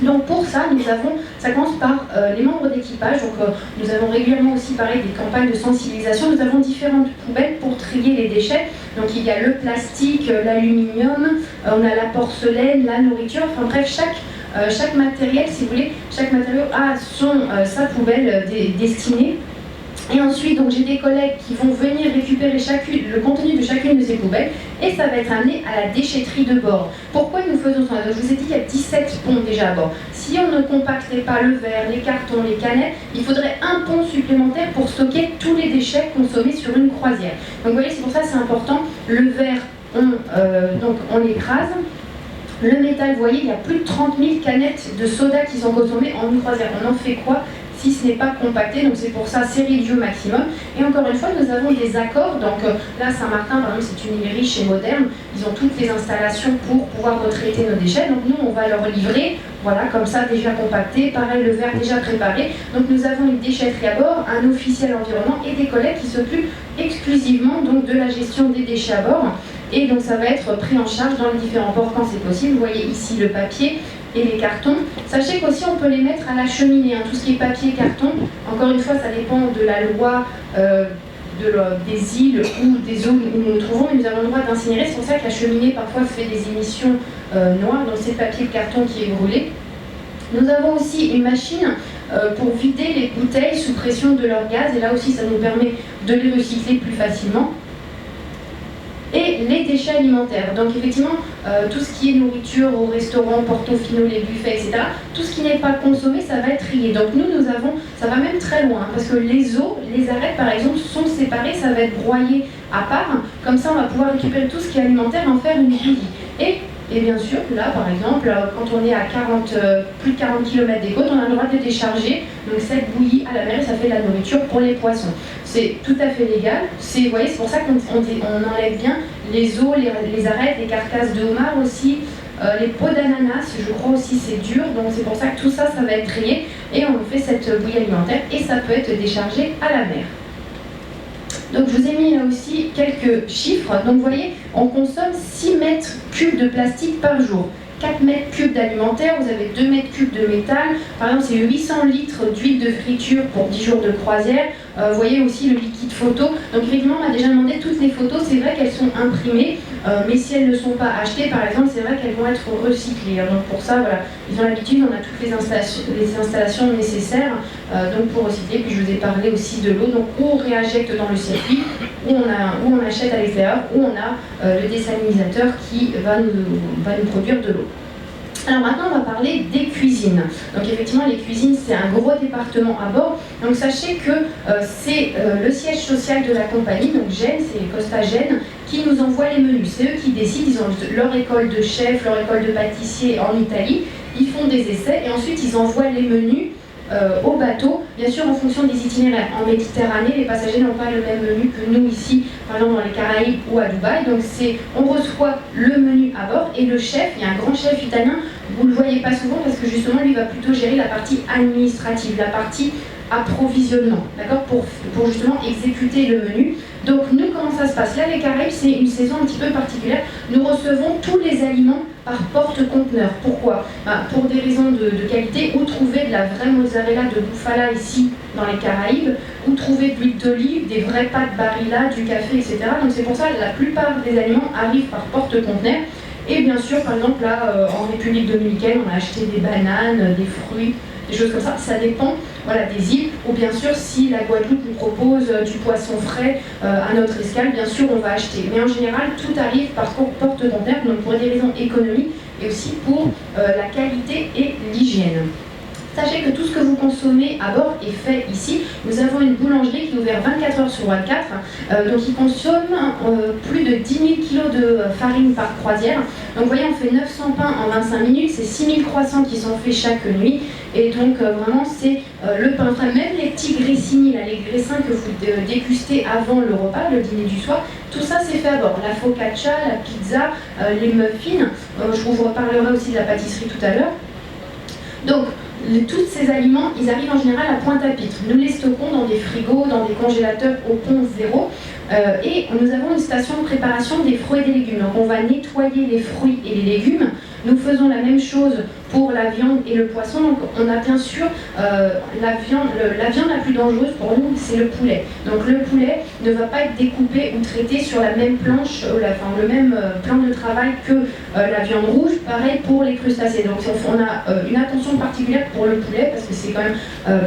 Donc pour ça, ça commence par les membres d'équipage. Donc nous avons régulièrement aussi parlé des campagnes de sensibilisation. Nous avons différentes poubelles pour trier les déchets. Donc il y a le plastique, l'aluminium, on a la porcelaine, la nourriture. Enfin bref, chaque matériel, si vous voulez, chaque matériau a sa poubelle destinée. Et ensuite, donc j'ai des collègues qui vont venir récupérer le contenu de chacune de ces poubelles et ça va être amené à la déchetterie de bord. Pourquoi nous faisons ça? Je vous ai dit, il y a 17 ponts déjà à bord. Si on ne compactait pas le verre, les cartons, les canettes, il faudrait un pont supplémentaire pour stocker tous les déchets consommés sur une croisière. Donc vous voyez, c'est pour ça que c'est important. Le verre, on l'écrase. Le métal, vous voyez, il y a plus de 30 000 canettes de soda qui sont consommées en une croisière. On en fait quoi si ce n'est pas compacté? Donc c'est pour ça, c'est réduit au maximum. Et encore une fois, nous avons des accords. Donc là, Saint-Martin, par exemple, c'est une librairie chez Moderne. Ils ont toutes les installations pour pouvoir retraiter nos déchets. Donc nous, on va leur livrer, voilà, comme ça, déjà compacté. Pareil, le verre déjà préparé. Donc nous avons une déchetterie à bord, un officiel environnement et des collègues qui s'occupent exclusivement donc, de la gestion des déchets à bord. Et donc ça va être pris en charge dans les différents ports quand c'est possible. Vous voyez ici le papier et les cartons. Sachez qu'aussi on peut les mettre à la cheminée, tout ce qui est papier et carton. Encore une fois, ça dépend de la loi des îles ou des zones où nous nous trouvons, mais nous avons le droit d'incinérer. C'est pour ça que la cheminée parfois fait des émissions noires, donc c'est le papier et le carton qui est brûlé. Nous avons aussi une machine pour vider les bouteilles sous pression de leur gaz, et là aussi ça nous permet de les recycler plus facilement. Et les déchets alimentaires. Donc effectivement, tout ce qui est nourriture au restaurant, portofino, les buffets, etc., tout ce qui n'est pas consommé, ça va être trié. Donc nous avons, ça va même très loin, parce que les eaux, les arêtes par exemple, sont séparées, ça va être broyé à part. Comme ça, on va pouvoir récupérer tout ce qui est alimentaire et en faire une bouillie. Et bien sûr, là par exemple, quand on est à plus de 40 km des côtes, on a le droit de décharger donc cette bouillie à la mer et ça fait de la nourriture pour les poissons. C'est tout à fait légal. Vous voyez, c'est pour ça qu'on enlève bien les os, les arêtes, les carcasses de homard aussi, les peaux d'ananas, je crois aussi c'est dur, donc c'est pour ça que tout ça, ça va être trié et on fait cette bouillie alimentaire et ça peut être déchargé à la mer. Donc je vous ai mis là aussi quelques chiffres. Donc vous voyez, on consomme 6 mètres cubes de plastique par jour. 4 mètres cubes d'alimentaire, vous avez 2 mètres cubes de métal. Par exemple, c'est 800 litres d'huile de friture pour 10 jours de croisière. Vous voyez aussi le liquide photo. Donc effectivement, on m'a déjà demandé toutes les photos. C'est vrai qu'elles sont imprimées, mais si elles ne sont pas achetées, par exemple, c'est vrai qu'elles vont être recyclées. Donc pour ça, voilà, ils ont l'habitude, on a toutes les installations nécessaires donc pour recycler. Puis je vous ai parlé aussi de l'eau. Donc où on réinjecte dans le circuit, où on achète à l'extérieur, où on a le désalinisateur qui va nous produire de l'eau. Alors maintenant, on va parler des cuisines. Donc effectivement, les cuisines, c'est un gros département à bord. Donc sachez que c'est le siège social de la compagnie, donc Gênes, c'est Costa Gênes, qui nous envoie les menus. C'est eux qui décident, ils ont leur école de chef, leur école de pâtissier en Italie. Ils font des essais et ensuite ils envoient les menus au bateau, bien sûr en fonction des itinéraires. En Méditerranée, les passagers n'ont pas le même menu que nous ici, par exemple dans les Caraïbes ou à Dubaï. Donc on reçoit le menu à bord et le chef, il y a un grand chef italien, vous ne le voyez pas souvent parce que justement lui va plutôt gérer la partie administrative, la partie approvisionnement, d'accord, pour justement exécuter le menu. Donc nous, comment ça se passe? Là, les Caraïbes, c'est une saison un petit peu particulière. Nous recevons tous les aliments par porte-conteneur. Pourquoi? Pour des raisons de qualité. Où trouver de la vraie mozzarella de Bufala ici dans les Caraïbes, où trouver de l'huile d'olive, des vraies pâtes Barilla, du café, etc. Donc c'est pour ça que la plupart des aliments arrivent par porte-conteneur. Et bien sûr, par exemple, là, en République dominicaine, on a acheté des bananes, des fruits, des choses comme ça. Ça dépend, voilà, des îles. Ou bien sûr, si la Guadeloupe nous propose du poisson frais à notre escale, bien sûr, on va acheter. Mais en général, tout arrive par porte-conteneur, donc pour des raisons économiques et aussi pour la qualité et l'hygiène. Sachez que tout ce que vous consommez à bord est fait ici. Nous avons une boulangerie qui est ouverte 24 heures sur 24, donc qui consomme plus de 10 000 kg de farine par croisière. Donc vous voyez, on fait 900 pains en 25 minutes, c'est 6 000 croissants qui sont faits chaque nuit. Et donc vraiment, c'est le pain frais. Même les petits grissini, là, les graissins que vous dégustez avant le repas, le dîner du soir, tout ça c'est fait à bord. La focaccia, la pizza, les muffins. Je vous reparlerai aussi de la pâtisserie tout à l'heure. Donc, tous ces aliments, ils arrivent en général à Pointe-à-Pitre. Nous les stockons dans des frigos, dans des congélateurs au pont zéro. Et nous avons une station de préparation des fruits et des légumes. Donc on va nettoyer les fruits et les légumes. Nous faisons la même chose pour la viande et le poisson. Donc on a bien sûr la viande la plus dangereuse pour nous, c'est le poulet. Donc le poulet ne va pas être découpé ou traité sur la même planche, le même plan de travail que la viande rouge. Pareil pour les crustacés. Donc on a une attention particulière pour le poulet parce que c'est quand même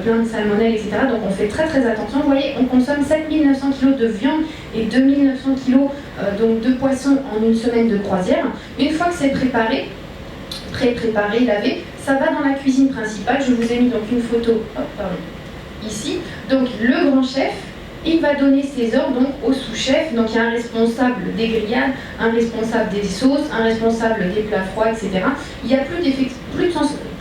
plein de salmonelle, etc. Donc on fait très très attention. Vous voyez, on consomme 7900 kg de viande et 2900 kg donc de poisson en une semaine de croisière. Une fois que c'est préparé, pré-préparé, lavé, ça va dans la cuisine principale. Je vous ai mis donc une photo ici. Donc le grand chef, il va donner ses ordres donc au sous-chef. Donc il y a un responsable des grillades, un responsable des sauces, un responsable des plats froids, etc. Il y a plus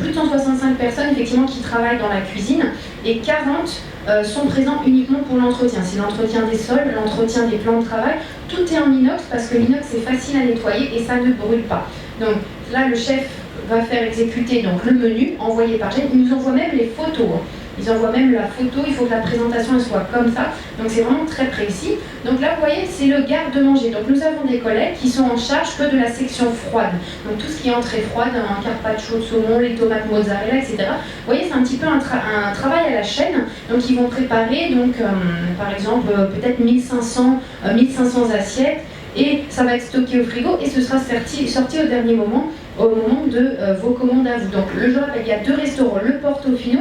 de 165 personnes effectivement qui travaillent dans la cuisine et 40 sont présents uniquement pour l'entretien. C'est l'entretien des sols, l'entretien des plans de travail. Tout est en inox parce que l'inox c'est facile à nettoyer et ça ne brûle pas. Donc là le chef va faire exécuter donc le menu envoyé par chaîne. Il nous envoie même les photos. Ils envoient même la photo, il faut que la présentation elle soit comme ça. Donc c'est vraiment très précis. Donc là, vous voyez, c'est le garde-manger. Donc nous avons des collègues qui sont en charge que de la section froide. Donc tout ce qui est entrée froide, un carpaccio de saumon, les tomates mozzarella, etc. Vous voyez, c'est un petit peu un travail à la chaîne. Donc ils vont préparer, donc, par exemple, peut-être 1500 assiettes. Et ça va être stocké au frigo et ce sera sorti au dernier moment, au moment de vos commandes à vous. Donc je rappelle, il y a deux restaurants, le Portofino,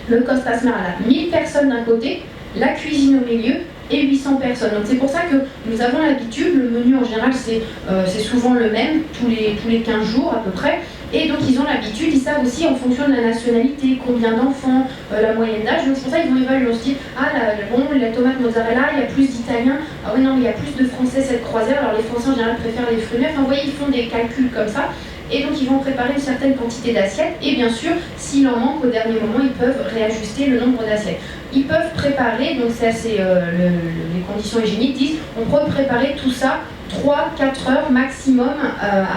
le Costa Smeralda, 1000 personnes d'un côté, la cuisine au milieu et 800 personnes. Donc c'est pour ça que nous avons l'habitude, le menu en général c'est souvent le même, tous les 15 jours à peu près. Et donc ils ont l'habitude, ils savent aussi en fonction de la nationalité, combien d'enfants, la moyenne d'âge. Donc c'est pour ça qu'ils vont évaluer, on se dit, ah la tomate mozzarella, il y a plus d'Italiens, ah oui non, il y a plus de Français cette croisière, alors les Français en général préfèrent les fruits neufs. Enfin, vous voyez, ils font des calculs comme ça. Et donc ils vont préparer une certaine quantité d'assiettes et bien sûr, s'il en manque au dernier moment, ils peuvent réajuster le nombre d'assiettes. Ils peuvent préparer, donc ça c'est les conditions hygiéniques disent, on peut préparer tout ça 3-4 heures maximum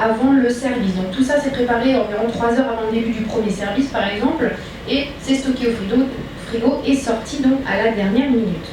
avant le service. Donc tout ça c'est préparé environ 3 heures avant le début du premier service par exemple et c'est stocké au frigo et sorti donc à la dernière minute.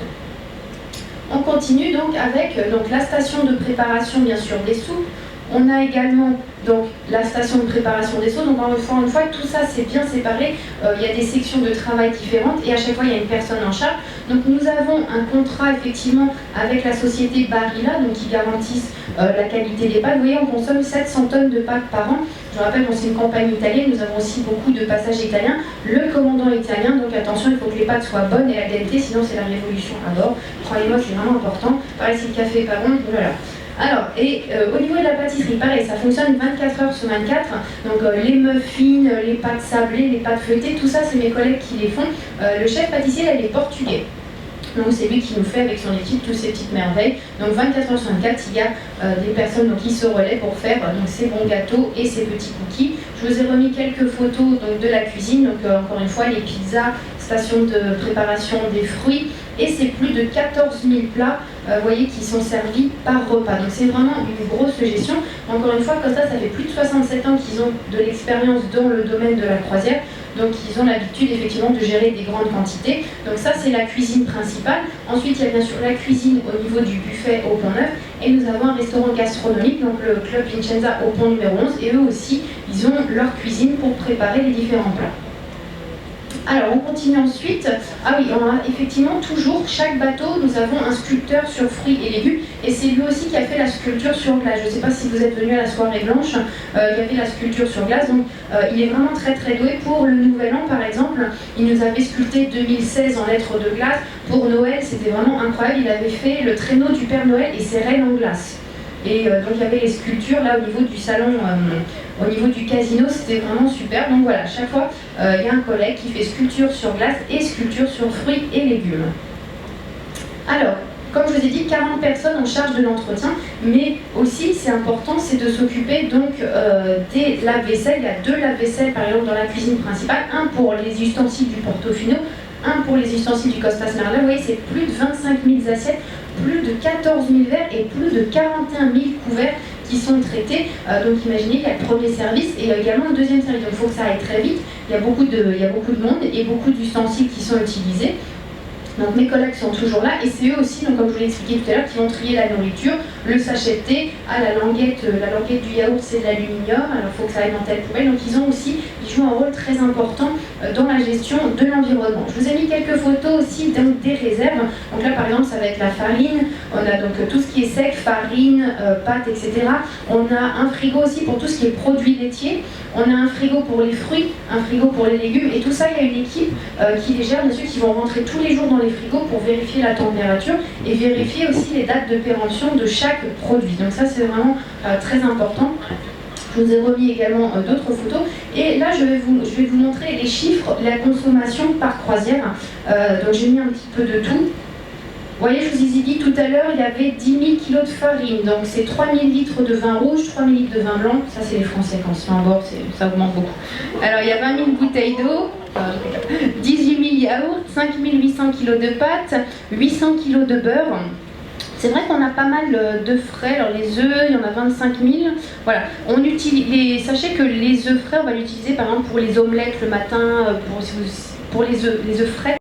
On continue donc avec la station de préparation bien sûr des soupes. On a également donc la station de préparation des sauces. Donc encore une fois, tout ça c'est bien séparé. Il y a des sections de travail différentes et à chaque fois il y a une personne en charge. Donc nous avons un contrat effectivement avec la société Barilla, donc qui garantissent la qualité des pâtes. Vous voyez, on consomme 700 tonnes de pâtes par an. Je rappelle, c'est une campagne italienne, nous avons aussi beaucoup de passages italiens. Le commandant italien, donc attention, il faut que les pâtes soient bonnes et al dente, sinon c'est la révolution à bord. Croyez-moi, c'est vraiment important. Pareil, si le café n'est pas bon, voilà. Alors, au niveau de la pâtisserie, pareil, ça fonctionne 24 heures sur 24. Donc les muffins, les pâtes sablées, les pâtes feuilletées, tout ça, c'est mes collègues qui les font. Le chef pâtissier, là, il est portugais. Donc c'est lui qui nous fait avec son équipe toutes ces petites merveilles. Donc 24 heures sur 24, il y a des personnes qui se relaient pour faire donc, ces bons gâteaux et ces petits cookies. Je vous ai remis quelques photos donc, de la cuisine. Donc encore une fois, les pizzas, station de préparation des fruits. Et c'est plus de 14 000 plats voyez, qui sont servis par repas. Donc c'est vraiment une grosse gestion. Encore une fois, comme ça fait plus de 67 ans qu'ils ont de l'expérience dans le domaine de la croisière. Donc ils ont l'habitude effectivement de gérer des grandes quantités. Donc ça c'est la cuisine principale. Ensuite il y a bien sûr la cuisine au niveau du buffet au Pont Neuf. Et nous avons un restaurant gastronomique, donc le Club Vincenza au pont numéro 11. Et eux aussi, ils ont leur cuisine pour préparer les différents plats. Alors on continue ensuite. Ah oui, on a effectivement toujours, chaque bateau, nous avons un sculpteur sur fruits et légumes. Et c'est lui aussi qui a fait la sculpture sur glace. Je ne sais pas si vous êtes venu à la soirée blanche, il y avait la sculpture sur glace. Donc il est vraiment très très doué. Pour le Nouvel An par exemple, il nous avait sculpté 2016 en lettres de glace. Pour Noël, c'était vraiment incroyable. Il avait fait le traîneau du Père Noël et ses reines en glace. Et donc il y avait les sculptures là au niveau du salon, au niveau du casino, c'était vraiment super. Donc voilà, chaque fois il y a un collègue qui fait sculpture sur glace et sculpture sur fruits et légumes. Alors, comme je vous ai dit, 40 personnes en charge de l'entretien, mais aussi c'est important, c'est de s'occuper donc des lave-vaisselle. Il y a 2 lave-vaisselle par exemple dans la cuisine principale, un pour les ustensiles du Portofino, un pour les ustensiles du Costa Smeralda. Vous voyez, c'est plus de 25 000 assiettes, plus de 14 000 verres et plus de 41 000 couverts qui sont traités. Donc imaginez, il y a le premier service et également le deuxième service. Donc il faut que ça aille très vite. Il y a beaucoup de monde et beaucoup d'ustensiles qui sont utilisés. Donc mes collègues sont toujours là et c'est eux aussi, donc comme je vous l'ai expliqué tout à l'heure, qui vont trier la nourriture, le sachet de thé, la languette du yaourt c'est de l'aluminium, alors il faut que ça aille dans telle poubelle. Donc ils ont aussi joue un rôle très important dans la gestion de l'environnement. Je vous ai mis quelques photos aussi donc, des réserves. Donc là par exemple ça va être la farine, on a donc tout ce qui est sec, farine, pâtes, etc. On a un frigo aussi pour tout ce qui est produits laitiers, on a un frigo pour les fruits, un frigo pour les légumes, et tout ça il y a une équipe qui les gère, monsieur, qui vont rentrer tous les jours dans les frigos pour vérifier la température et vérifier aussi les dates de péremption de chaque produit. Donc ça c'est vraiment très important. Je vous ai remis également d'autres photos. Et là, je vais vous montrer les chiffres, la consommation par croisière. Donc j'ai mis un petit peu de tout. Vous voyez, je vous ai dit tout à l'heure, il y avait 10 000 kg de farine. Donc c'est 3 000 litres de vin rouge, 3 000 litres de vin blanc. Ça, c'est les Français quand c'est en bord, ça augmente beaucoup. Alors il y a 20 000 bouteilles d'eau, 18 000 yaourts, 5 800 kg de pâtes, 800 kg de beurre. C'est vrai qu'on a pas mal de frais, alors les œufs, il y en a 25 000. Voilà, sachez que les œufs frais, on va l'utiliser par exemple pour les omelettes le matin, pour les œufs frais.